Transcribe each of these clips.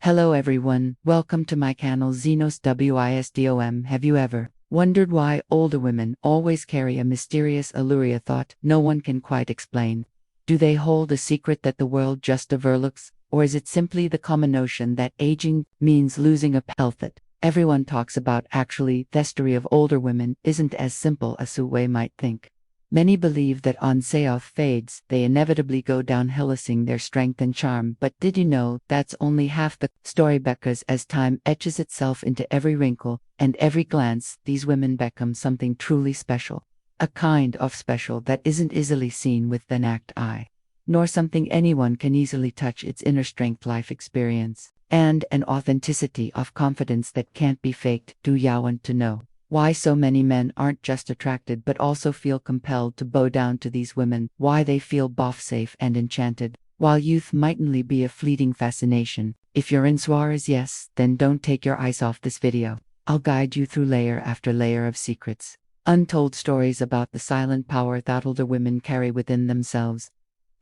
Hello everyone, welcome to my channel Xenos Wisdom. Have you ever wondered why older women always carry a mysterious allure, a thought no one can quite explain? Do they hold a secret that the world just overlooks, or is it simply the common notion that aging means losing a health that everyone talks about? Actually, the story of older women isn't as simple as we might think. Many believe that on Seoth fades, they inevitably go downhill, losing their strength and charm. But did you know that's only half the story? Because as time etches itself into every wrinkle and every glance, these women become something truly special. A kind of special that isn't easily seen with the naked eye, nor something anyone can easily touch. Its inner strength, life experience, and an authenticity of confidence that can't be faked. Do you want to know why so many men aren't just attracted but also feel compelled to bow down to these women? Why they feel both safe and enchanted, while youth might only be a fleeting fascination? If your answer is yes, then don't take your eyes off this video. I'll guide you through layer after layer of secrets, untold stories about the silent power that older women carry within themselves.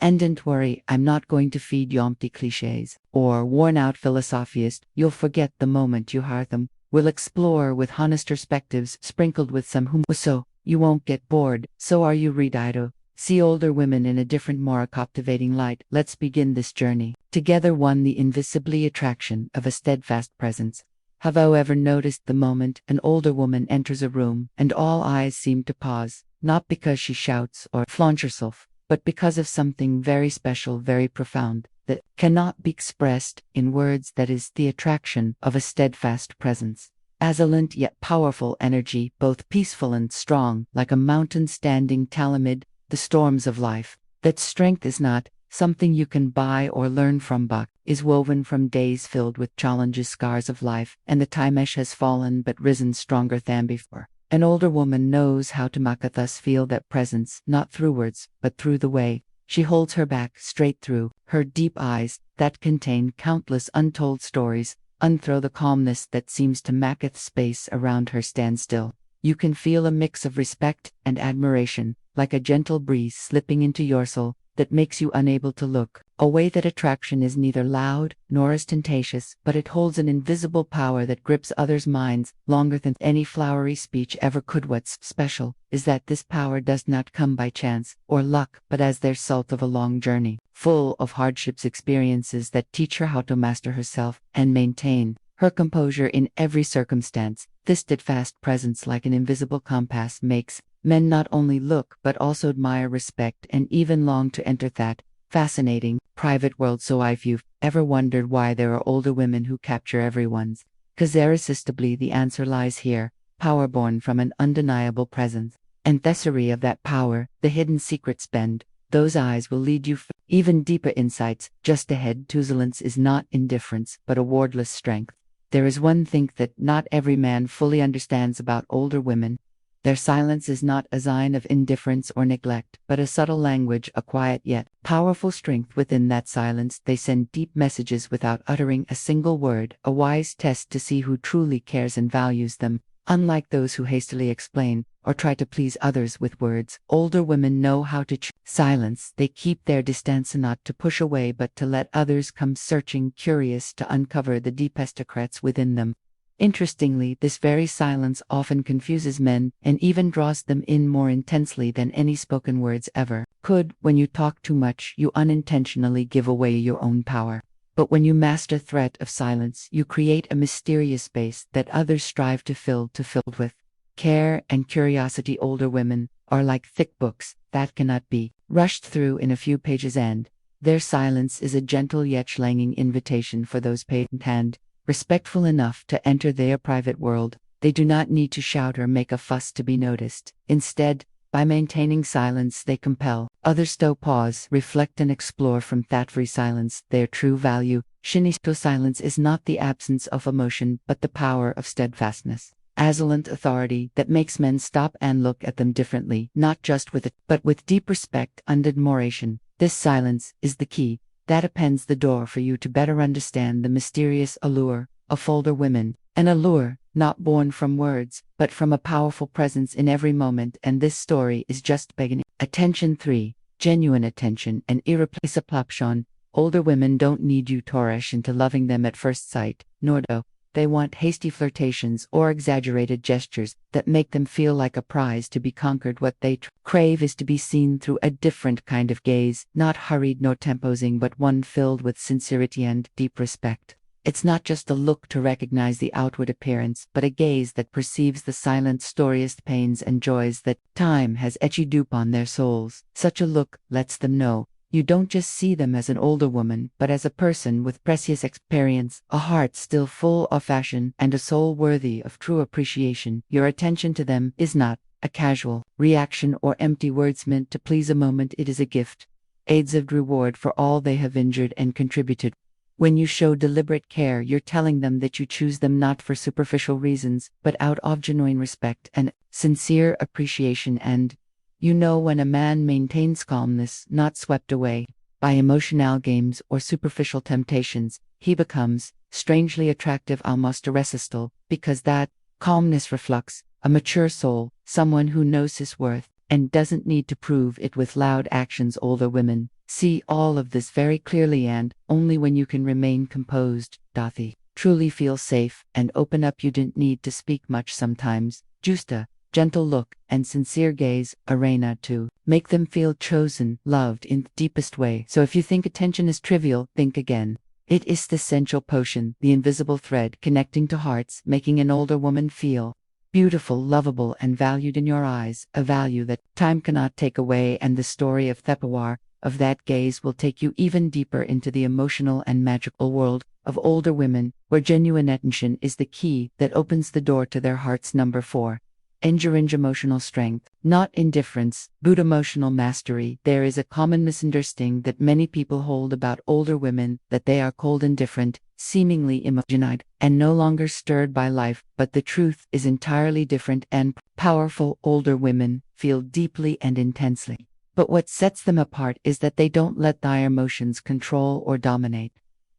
And don't worry, I'm not going to feed you empty cliches or worn-out philosophies you'll forget the moment you hear them. We'll explore with honest perspectives sprinkled with some humor so you won't get bored. So are you ready to see older women in a different, more captivating light? Let's begin this journey together. One, the invisibly attraction of a steadfast presence. Have you ever noticed the moment an older woman enters a room and all eyes seem to pause, not because she shouts or flaunts herself, but because of something very special, very profound, that cannot be expressed in words? That is the attraction of a steadfast presence. Ascendant yet powerful energy, both peaceful and strong, like a mountain standing tall amid the storms of life. That strength is not something you can buy or learn from, but is woven from days filled with challenges, scars of life, and the time Timesh has fallen but risen stronger than before. An older woman knows how to make us feel that presence, not through words, but through the way she holds her back, straight through her deep eyes that contain countless untold stories, through the calmness that seems to make the space around her stand still. You can feel a mix of respect and admiration, like a gentle breeze slipping into your soul that makes you unable to look away. That attraction is neither loud nor ostentatious, but it holds an invisible power that grips others' minds longer than any flowery speech ever could. What's special is that this power does not come by chance or luck, but as the result of a long journey, full of hardships, experiences that teach her how to master herself and maintain her composure in every circumstance. This steadfast presence, like an invisible compass, makes men not only look but also admire, respect, and even long to enter that fascinating, private world. So if you've ever wondered why there are older women who capture everyone's gaze irresistibly, the answer lies here: power born from an undeniable presence. And theory of that power, the hidden secrets bend. Those eyes will lead you even deeper insights. Just ahead, Tuzolence is not indifference, but a wordless strength. There is one thing that not every man fully understands about older women. Their silence is not a sign of indifference or neglect, but a subtle language, a quiet yet powerful strength within that silence. They send deep messages without uttering a single word, a wise test to see who truly cares and values them. Unlike those who hastily explain or try to please others with words, older women know how to silence. They keep their distance, not to push away but to let others come searching, curious to uncover the deepest secrets within them. Interestingly, this very silence often confuses men and even draws them in more intensely than any spoken words ever could. When you talk too much, you unintentionally give away your own power. But when you master the threat of silence, you create a mysterious space that others strive to fill with care and curiosity. Older women are like thick books that cannot be rushed through in a few pages, and their silence is a gentle yet slanging invitation for those patient and respectful enough to enter their private world. They do not need to shout or make a fuss to be noticed. Instead, by maintaining silence, they compel others to pause, reflect, and explore. From that very silence, their true value. Shinisto silence is not the absence of emotion, but the power of steadfastness. Ascendant authority that makes men stop and look at them differently, not just with it, but with deep respect and admiration. This silence is the key that opens the door for you to better understand the mysterious allure of older women. An allure not born from words, but from a powerful presence in every moment. And this story is just beginning. Attention 3. Genuine attention and irreplaceable option. Older women don't need you to rush into loving them at first sight, nor do they want hasty flirtations or exaggerated gestures that make them feel like a prize to be conquered. What they crave is to be seen through a different kind of gaze, not hurried nor temposing, but one filled with sincerity and deep respect. It's not just a look to recognize the outward appearance, but a gaze that perceives the silent, storiest pains and joys that time has etched upon their souls. Such a look lets them know you don't just see them as an older woman, but as a person with precious experience, a heart still full of passion, and a soul worthy of true appreciation. Your attention to them is not a casual reaction or empty words meant to please a moment. It is a gift, aids of reward for all they have endured and contributed. When you show deliberate care, you're telling them that you choose them not for superficial reasons, but out of genuine respect and sincere appreciation. And you know when a man maintains calmness, not swept away by emotional games or superficial temptations, he becomes strangely attractive, almost irresistible, because that calmness reflects a mature soul, someone who knows his worth and doesn't need to prove it with loud actions. Older women see all of this very clearly, and only when you can remain composed, they truly feel safe and open up. You didn't need to speak much sometimes, just a gentle look and sincere gaze, arena to make them feel chosen, loved in the deepest way. So if you think attention is trivial, think again. It is the essential potion, the invisible thread connecting to hearts, making an older woman feel beautiful, lovable, and valued in your eyes, a value that time cannot take away. And the story of the power of that gaze will take you even deeper into the emotional and magical world of older women, where genuine attention is the key that opens the door to their hearts. Number 4. Enduring emotional strength, not indifference, but emotional mastery. There is a common misunderstanding that many people hold about older women, that they are cold, indifferent, seemingly emotionless, and no longer stirred by life. But the truth is entirely different and powerful. Older women feel deeply and intensely. But what sets them apart is that they don't let their emotions control or dominate.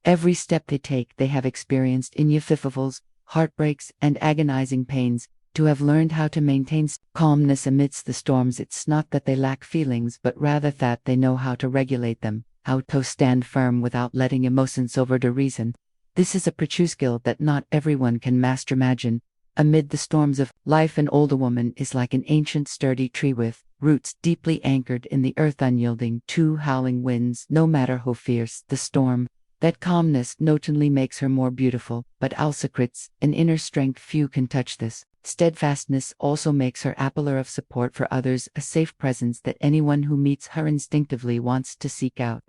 Every step they take, they have experienced inevitables, heartbreaks, and agonizing pains. To have learned how to maintain calmness amidst the storms, it's not that they lack feelings, but rather that they know how to regulate them, how to stand firm without letting emotions over the reason. This is a precious skill that not everyone can master. Imagine, amid the storms of life, an older woman is like an ancient sturdy tree with roots deeply anchored in the earth, unyielding to howling winds, no matter how fierce the storm. That calmness not only makes her more beautiful, but also creates an inner strength. Few can touch this. Steadfastness also makes her a pillar of support for others, a safe presence that anyone who meets her instinctively wants to seek out.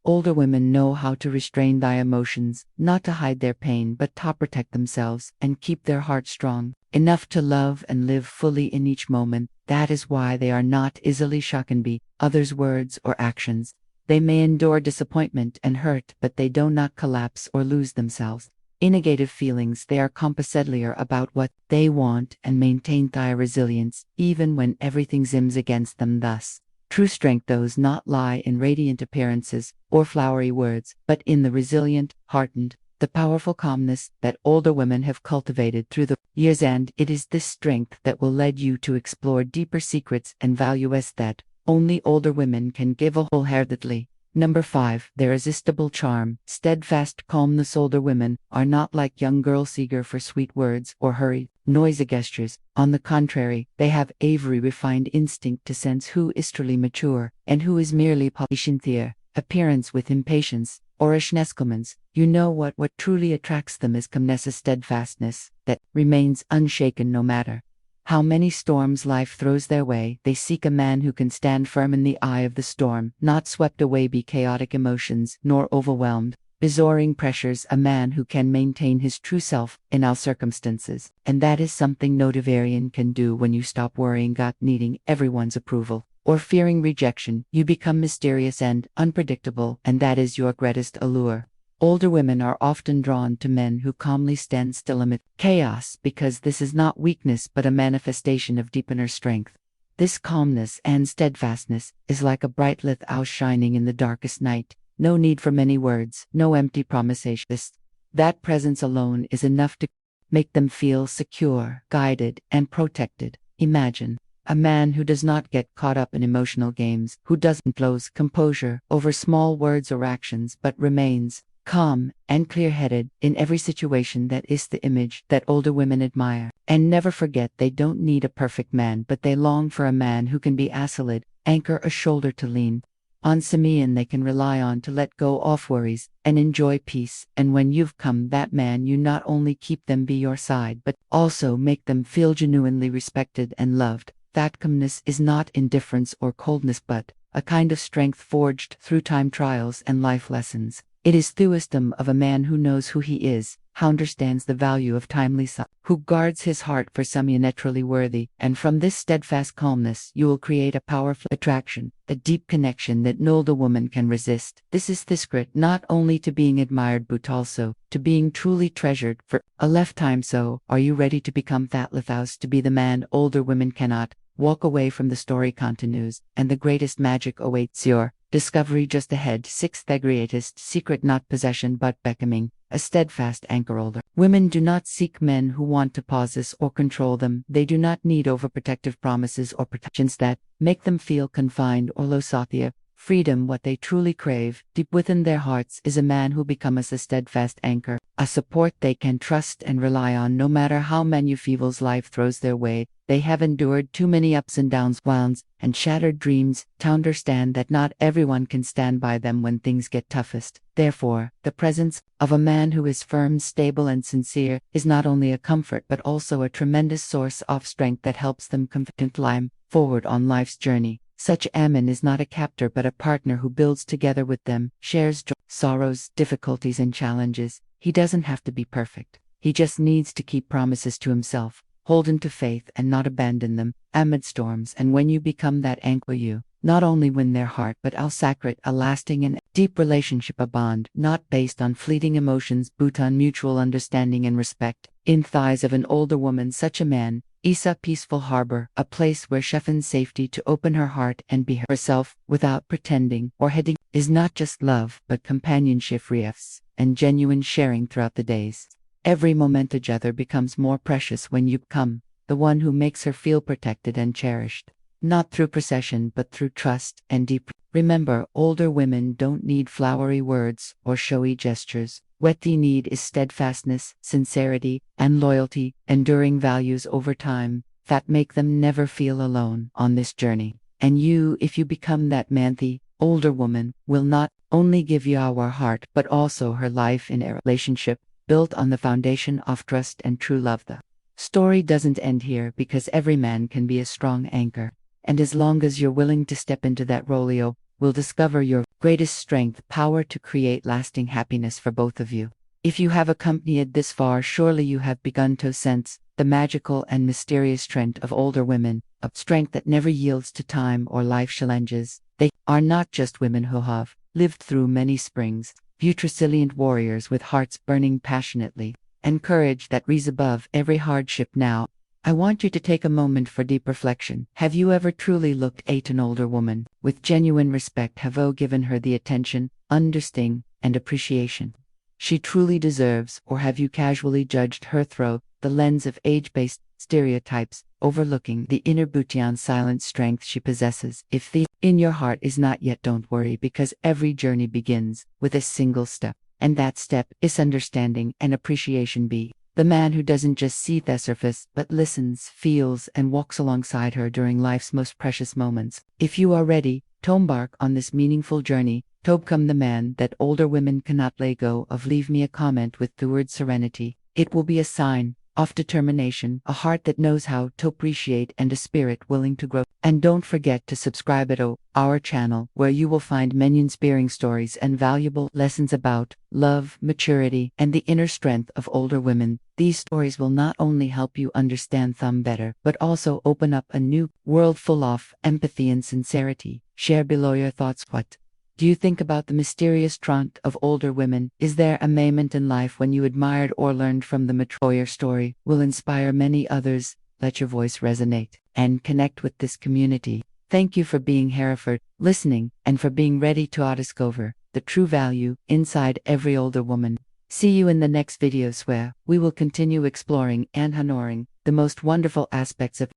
Older women know how to restrain their emotions, not to hide their pain, but to protect themselves and keep their hearts strong enough to love and live fully in each moment. That is why they are not easily shocked by others' words or actions. They may endure disappointment and hurt, but they do not collapse or lose themselves in negative feelings. They are compassedly about what they want and maintain their resilience, even when everything seems against them. Thus, true strength does not lie in radiant appearances or flowery words, but in the resilient, hardened, the powerful calmness that older women have cultivated through the years. And it is this strength that will lead you to explore deeper secrets and values that only older women can give wholeheartedly. Number 5. Their irresistible charm, steadfast calmness. Older women are not like young girls eager for sweet words or hurried, noisy gestures. On the contrary, they have a very refined instinct to sense who is truly mature and who is merely patient. Their appearance with impatience or ashnescomens, you know what truly attracts them is calmness, a steadfastness that remains unshaken no matter how many storms life throws their way. They seek a man who can stand firm in the eye of the storm, not swept away by chaotic emotions, nor overwhelmed by soaring pressures. A man who can maintain his true self in all circumstances. And that is something no divarian can do. When you stop worrying about needing everyone's approval or fearing rejection, you become mysterious and unpredictable, and that is your greatest allure. Older women are often drawn to men who calmly stand still amid chaos, because this is not weakness but a manifestation of deep inner strength. This calmness and steadfastness is like a bright lit house shining in the darkest night. No need for many words, no empty promises. That presence alone is enough to make them feel secure, guided, and protected. Imagine A man who does not get caught up in emotional games, who doesn't lose composure over small words or actions but remains calm and clear-headed in every situation. That is the image that older women admire. And never forget, they don't need a perfect man, but they long for a man who can be a solid anchor, a shoulder to lean on, someone they can rely on to let go of worries and enjoy peace. And when you've come that man, you not only keep them by your side, but also make them feel genuinely respected and loved. That calmness is not indifference or coldness, but a kind of strength forged through time, trials, and life lessons. It is the wisdom of a man who knows who he is, who understands the value of timely sun, who guards his heart for someone naturally worthy. And from this steadfast calmness you will create a powerful attraction, a deep connection that no other woman can resist. This is the secret not only to being admired but also to being truly treasured for a lifetime. So, are you ready to become that lighthouse, to be the man older women cannot walk away from? The story continues, and the greatest magic awaits your discovery just ahead. 6. The greatest secret, not possession but becoming a steadfast anchor. Older women do not seek men who want to possess or control them. They do not need overprotective promises or protections that make them feel confined or low. Freedom, what they truly crave deep within their hearts, is a man who becomes a steadfast anchor, a support they can trust and rely on no matter how many upheavals life throws their way. They have endured too many ups and downs, wounds, and shattered dreams to understand that not everyone can stand by them when things get toughest. Therefore, the presence of a man who is firm, stable, and sincere is not only a comfort but also a tremendous source of strength that helps them confidently climb forward on life's journey. Such a man is not a captor but a partner who builds together with them, shares joy, sorrows, difficulties, and challenges. He doesn't have to be perfect. He just needs to keep promises to himself, hold him to faith, and not abandon them amid storms. And when you become that anchor, you not only win their heart but also create a lasting and deep relationship, a bond not based on fleeting emotions but on mutual understanding and respect. In thighs of an older woman, such a man is a peaceful harbor, a place where she finds safety to open her heart and be herself without pretending or hiding. Is not just love but companionship, reefs, and genuine sharing throughout the days. Every moment together becomes more precious when you become the one who makes her feel protected and cherished, not through possession but through trust and deep. Remember, older women don't need flowery words or showy gestures. What they need is steadfastness, sincerity, and loyalty, enduring values over time that make them never feel alone on this journey. And you, if you become that man, the older woman will not only give you our heart but also her life in a relationship built on the foundation of trust and true love. The story doesn't end here, because every man can be a strong anchor, and as long as you're willing to step into that role, you will discover your greatest strength, power to create lasting happiness for both of you. If you have accompanied this far, surely you have begun to sense the magical and mysterious strength of older women, a strength that never yields to time or life challenges. They are not just women who have lived through many springs, but resilient warriors with hearts burning passionately, and courage that rises above every hardship. Now, I want you to take a moment for deep reflection. Have you ever truly looked at an older woman with genuine respect? Have you given her the attention, understanding, and appreciation she truly deserves? Or have you casually judged her through the lens of age-based stereotypes, overlooking the inner beauty and silent strength she possesses? If the in your heart is not yet, don't worry, because every journey begins with a single step, and that step is understanding and appreciation. Be the man who doesn't just see the surface but listens, feels, and walks alongside her during life's most precious moments. If you are ready to embark on this meaningful journey, to become the man that older women cannot let go of, leave me a comment with the word serenity. It will be a sign of determination, a heart that knows how to appreciate, and a spirit willing to grow. And don't forget to subscribe to our channel, where you will find many inspiring stories and valuable lessons about love, maturity, and the inner strength of older women. These stories will not only help you understand them better, but also open up a new world full of empathy and sincerity. Share below your thoughts. What do you think about the mysterious strength of older women? Is there a moment in life when you admired or learned from the mature? Your story will inspire many others. Let your voice resonate and connect with this community. Thank you for being here, for listening, and for being ready to discover the true value inside every older woman. See you in the next videos, where we will continue exploring and honoring the most wonderful aspects of